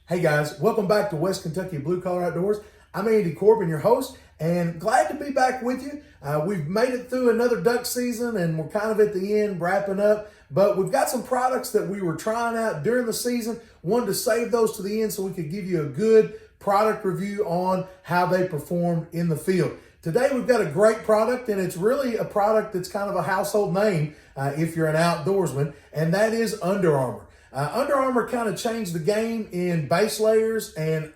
Hey guys, welcome back to West Kentucky Blue Collar Outdoors. I'm Andy Corbin, your host, and glad to be back with you. We've made it through another duck season and we're kind of at the end, wrapping up, but we've got some products that we were trying out during the season. Wanted to save those to the end so we could give you a good product review on how they performed in the field. Today we've got a great product, and it's really a product that's kind of a household name if you're an outdoorsman, and that is Under Armour. Under Armour kind of changed the game in base layers and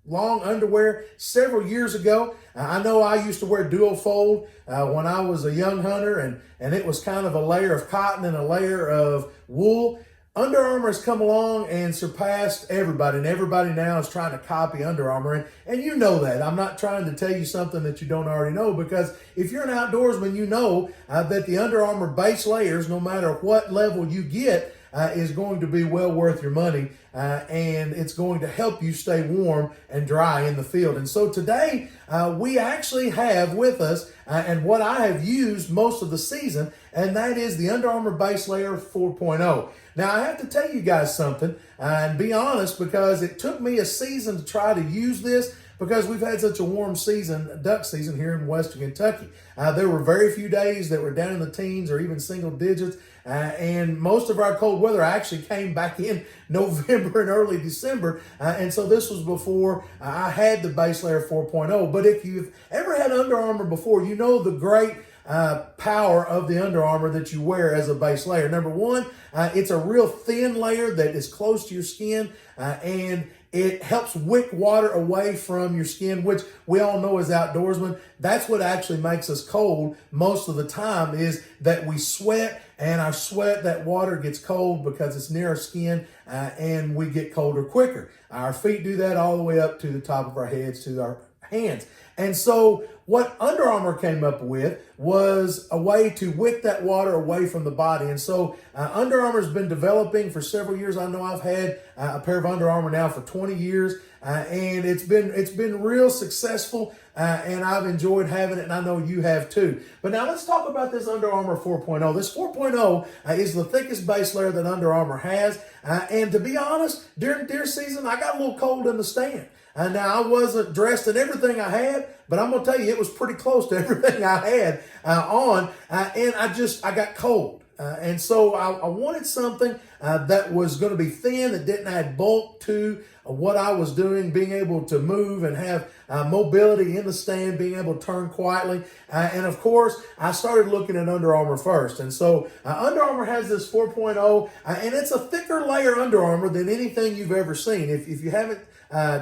long underwear several years ago. I know I used to wear dual fold when I was a young hunter, and it was kind of a layer of cotton and a layer of wool. Under Armour has come along and surpassed everybody, and everybody now is trying to copy Under Armour, and you know that. I'm not trying to tell you something that you don't already know, because if you're an outdoorsman, you know that the Under Armour base layers, no matter what level you get, is going to be well worth your money, and it's going to help you stay warm and dry in the field. And so today we actually have with us and what I have used most of the season, and that is the Under Armour Baselayer 4.0. Now I have to tell you guys something and be honest, because it took me a season to try to use this, because we've had such a warm season, duck season here in Western Kentucky. There were very few days that were down in the teens or even single digits, and most of our cold weather actually came back in November and early December, and so this was before I had the Baselayer 4.0. But if you've ever had Under Armour before, you know the great power of the Under Armour that you wear as a base layer. Number one, it's a real thin layer that is close to your skin, and it helps wick water away from your skin, which we all know as outdoorsmen, that's what actually makes us cold most of the time, is that we sweat, and our sweat, that water gets cold because it's near our skin, and we get colder quicker. Our feet do that all the way up to the top of our heads, to our hands. And so what Under Armour came up with was a way to wick that water away from the body. And so Under Armour's been developing for several years. I know I've had a pair of Under Armour now for 20 years, and it's been real successful, and I've enjoyed having it, and I know you have too. But now let's talk about this Under Armour 4.0. This 4.0 is the thickest base layer that Under Armour has, and to be honest, during deer season, I got a little cold in the stand. Now, I wasn't dressed in everything I had, but I'm going to tell you, it was pretty close to everything I had on, and I got cold. And so I wanted something that was going to be thin, that didn't add bulk to what I was doing, being able to move and have mobility in the stand, being able to turn quietly. And of course, I started looking at Under Armour first. And so Under Armour has this 4.0, and it's a thicker layer Under Armour than anything you've ever seen. If you haven't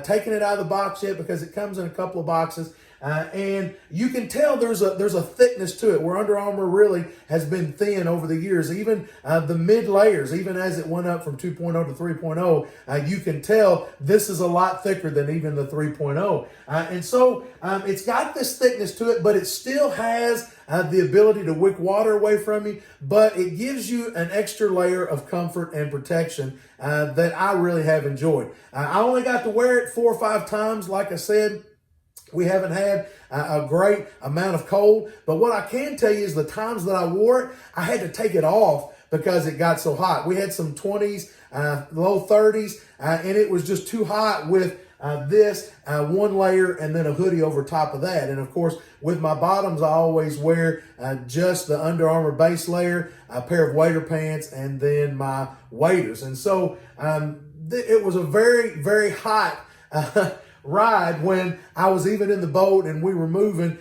taken it out of the box yet, because it comes in a couple of boxes, and you can tell there's a thickness to it, where Under Armour really has been thin over the years. Even the mid layers, even as it went up from 2.0 to 3.0, you can tell this is a lot thicker than even the 3.0. And so it's got this thickness to it, but it still has the ability to wick water away from you, but it gives you an extra layer of comfort and protection that I really have enjoyed. I only got to wear it 4 or 5 times. Like I said, we haven't had a great amount of cold, but what I can tell you is the times that I wore it, I had to take it off because it got so hot. We had some 20s, low 30s, and it was just too hot with this one layer and then a hoodie over top of that. And of course, with my bottoms, I always wear just the Under Armour base layer, a pair of wader pants, and then my waders. And so it was a very, very hot ride when I was even in the boat and we were moving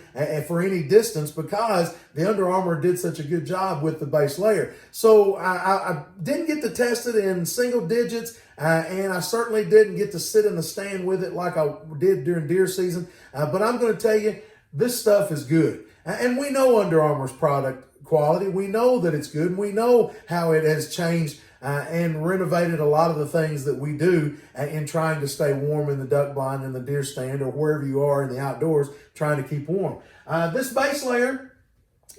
for any distance, because the Under Armour did such a good job with the base layer. So I didn't get to test it in single digits, and I certainly didn't get to sit in the stand with it like I did during deer season. But I'm going to tell you, this stuff is good. And we know Under Armour's product quality. We know that it's good. And we know how it has changed and renovated a lot of the things that we do in trying to stay warm in the duck blind, in the deer stand, or wherever you are in the outdoors trying to keep warm. This base layer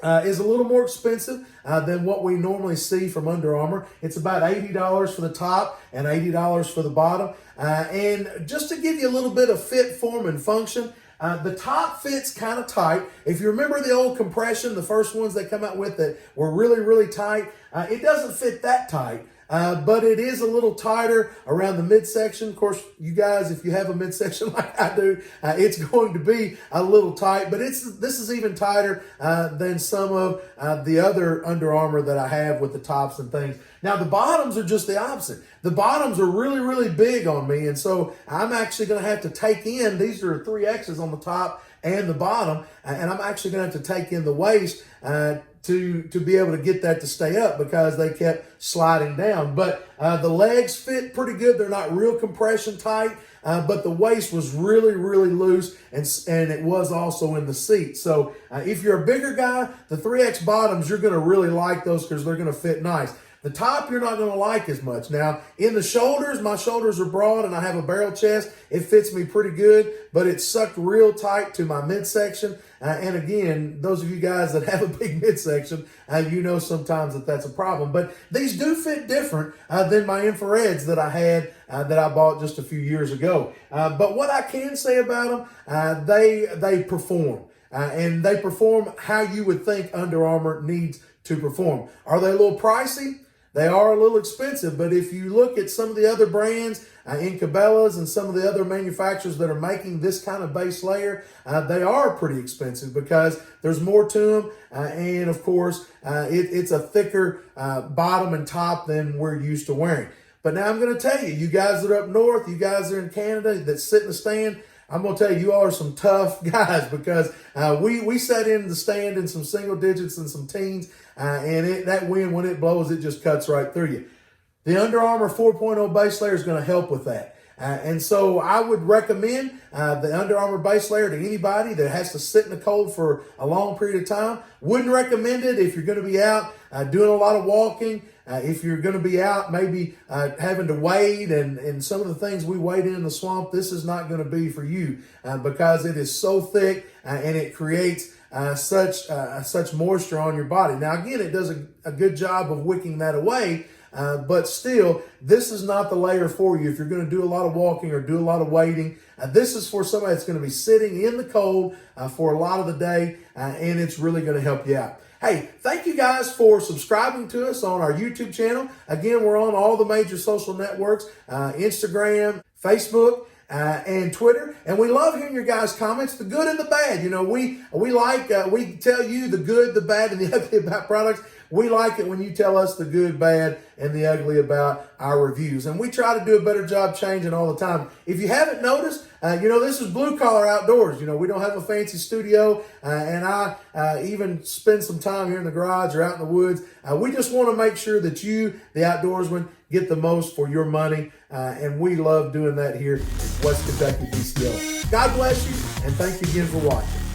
is a little more expensive than what we normally see from Under Armour. It's about $80 for the top and $80 for the bottom. And just to give you a little bit of fit, form, and function, the top fits kind of tight. If you remember the old compression, the first ones they come out with that were really, really tight, It doesn't fit that tight. But it is a little tighter around the midsection. Of course, you guys, if you have a midsection like I do, it's going to be a little tight, but this is even tighter than some of the other Under Armour that I have with the tops and things. Now, the bottoms are just the opposite. The bottoms are really, really big on me, and so I'm actually going to have to take in, these are 3Xs on the top and the bottom, and I'm actually going to have to take in the waist to be able to get that to stay up because they kept sliding down. But the legs fit pretty good. They're not real compression tight, but the waist was really, really loose, and it was also in the seat. So if you're a bigger guy, the 3X bottoms, you're going to really like those because they're going to fit nice. The top, you're not going to like as much. Now, in the shoulders, my shoulders are broad and I have a barrel chest. It fits me pretty good, but it's sucked real tight to my midsection. And again, those of you guys that have a big midsection, you know sometimes that's a problem. But these do fit different than my infrareds that I had that I bought just a few years ago. But what I can say about them, they perform. And they perform how you would think Under Armour needs to perform. Are they a little pricey? They are a little expensive, but if you look at some of the other brands in Cabela's and some of the other manufacturers that are making this kind of base layer, they are pretty expensive because there's more to them. And of course, it's a thicker bottom and top than we're used to wearing. But now I'm going to tell you, you guys that are up north, you guys that are in Canada that sit in the stand, I'm going to tell you, you all are some tough guys because we sat in the stand in some single digits and some teens, and that wind, when it blows, it just cuts right through you. The Under Armour 4.0 base layer is going to help with that. And so I would recommend the Under Armour base layer to anybody that has to sit in the cold for a long period of time. Wouldn't recommend it if you're going to be out doing a lot of walking. If you're going to be out maybe having to wade and some of the things we wade in the swamp, this is not going to be for you because it is so thick and it creates such moisture on your body. Now, again, it does a good job of wicking that away, but still, this is not the layer for you if you're going to do a lot of walking or do a lot of wading. This is for somebody that's going to be sitting in the cold for a lot of the day, and it's really going to help you out. Hey, thank you guys for subscribing to us on our YouTube channel. Again, we're on all the major social networks, Instagram, Facebook, and Twitter. And we love hearing your guys' comments, the good and the bad. You know, we tell you the good, the bad, and the ugly about products. We like it when you tell us the good, bad, and the ugly about our reviews. And we try to do a better job changing all the time. If you haven't noticed, this is blue collar outdoors. We don't have a fancy studio, and I even spend some time here in the garage or out in the woods. We just want to make sure that you, the outdoorsman, get the most for your money, and we love doing that here in West Kentucky BCO. God bless you, and thank you again for watching.